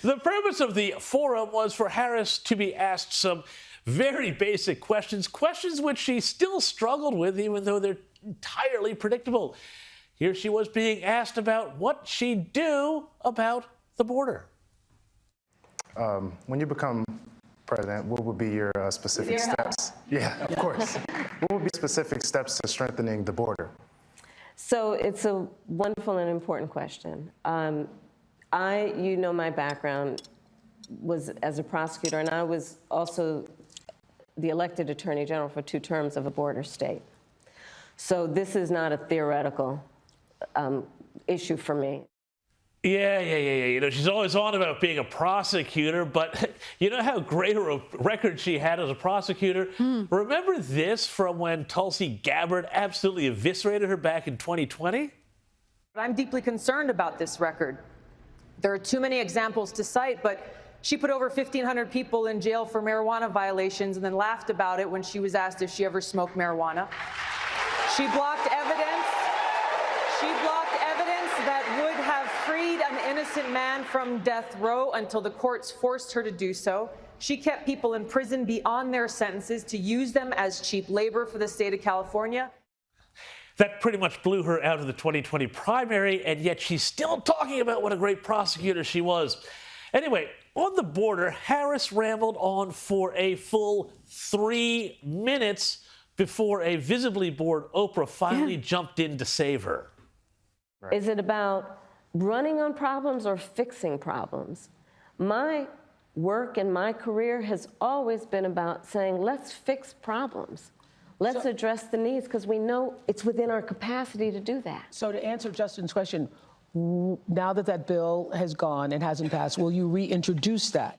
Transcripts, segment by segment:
The purpose of the forum was for Harris to be asked some very basic questions which she still struggled with, even though they're entirely predictable. Here she was being asked about what she'd do about the border. When you become president, what would be your specific steps? Yeah, of course. What would be specific steps to strengthening the border? So it's a wonderful and important question. You know, my background was as a prosecutor, and I was also the elected attorney general for 2 terms of a border state. So this is not a theoretical issue for me. Yeah. You know, she's always on about being a prosecutor, but you know how great a record she had as a prosecutor? Remember this from when Tulsi Gabbard absolutely eviscerated her back in 2020? I'm deeply concerned about this record. There are too many examples to cite, but she put over 1,500 people in jail for marijuana violations and then laughed about it when she was asked if she ever smoked marijuana. She blocked evidence. That would have freed an innocent man from death row until the courts forced her to do so. She kept people in prison beyond their sentences to use them as cheap labor for the state of California. That pretty much blew her out of the 2020 primary, and yet she's still talking about what a great prosecutor she was. Anyway, on the border, Harris rambled on for a full 3 minutes before a visibly bored Oprah finally jumped in to save her. Right. Is it about running on problems or fixing problems? My work and my career has always been about saying, let's fix problems. Let's address the needs, because we know it's within our capacity to do that. So to answer Justin's question, now that that bill has gone and hasn't passed, will you reintroduce that?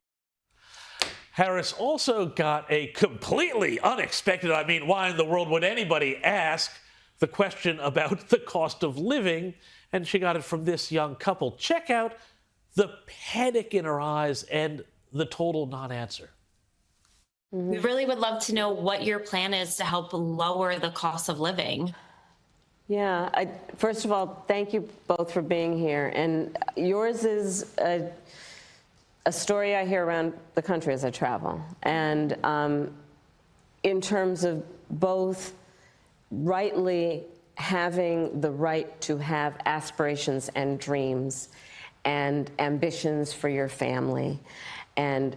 Harris also got a completely unexpected, why in the world would anybody ask the question about the cost of living? And she got it from this young couple. Check out the panic in her eyes and the total non-answer. We really would love to know what your plan is to help lower the cost of living. Yeah, first of all, thank you both for being here. And yours is a story I hear around the country as I travel. And in terms of both rightly having the right to have aspirations and dreams and ambitions for your family, and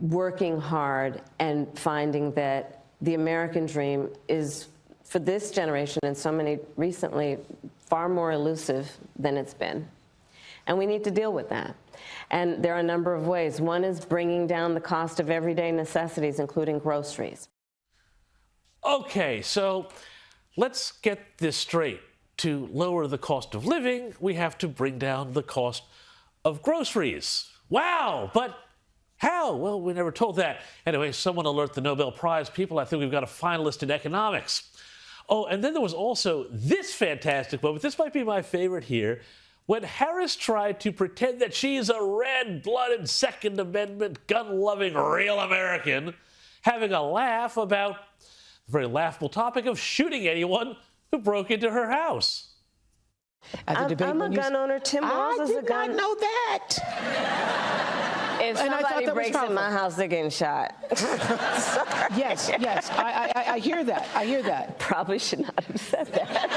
working hard and finding that the American dream is, for this generation and so many recently, far more elusive than it's been. And we need to deal with that. And there are a number of ways. One is bringing down the cost of everyday necessities, including groceries. Okay, so let's get this straight. To lower the cost of living, we have to bring down the cost of groceries. Wow, but how? Well, we never told that. Anyway, someone alert the Nobel Prize people. I think we've got a finalist in economics. Oh, and then there was also this fantastic moment. This might be my favorite here. When Harris tried to pretend that she's a red-blooded Second Amendment, gun-loving, real American, having a laugh about the very laughable topic of shooting anyone who broke into her house. I'm a gun owner. Tim Walz is a gun. I did not know that. If somebody breaks in my house, they're getting shot. Yes, I hear that. I hear that. Probably should not have said that.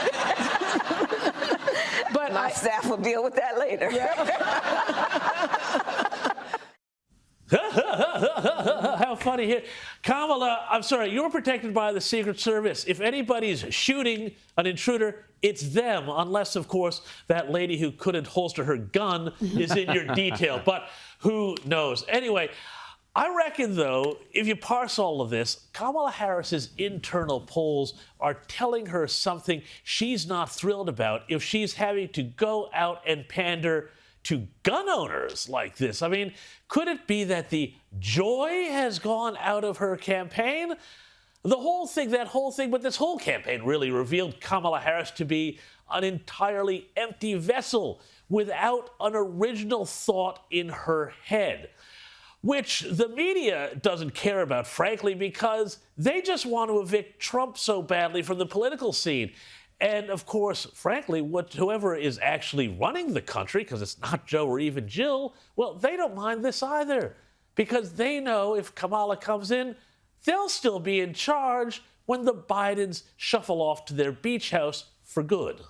But my staff will deal with that later. How funny here. Kamala, I'm sorry, you're protected by the Secret Service. If anybody's shooting an intruder, it's them, unless, of course, that lady who couldn't holster her gun is in your detail. But who knows? Anyway, I reckon, though, if you parse all of this, Kamala Harris's internal polls are telling her something she's not thrilled about if she's having to go out and pander to gun owners like this. I mean, could it be that the joy has gone out of her campaign? This whole campaign really revealed Kamala Harris to be an entirely empty vessel without an original thought in her head, which the media doesn't care about, frankly, because they just want to evict Trump so badly from the political scene. And of course, frankly, whoever is actually running the country, because it's not Joe or even Jill, well, they don't mind this either, because they know if Kamala comes in, they'll still be in charge when the Bidens shuffle off to their beach house for good.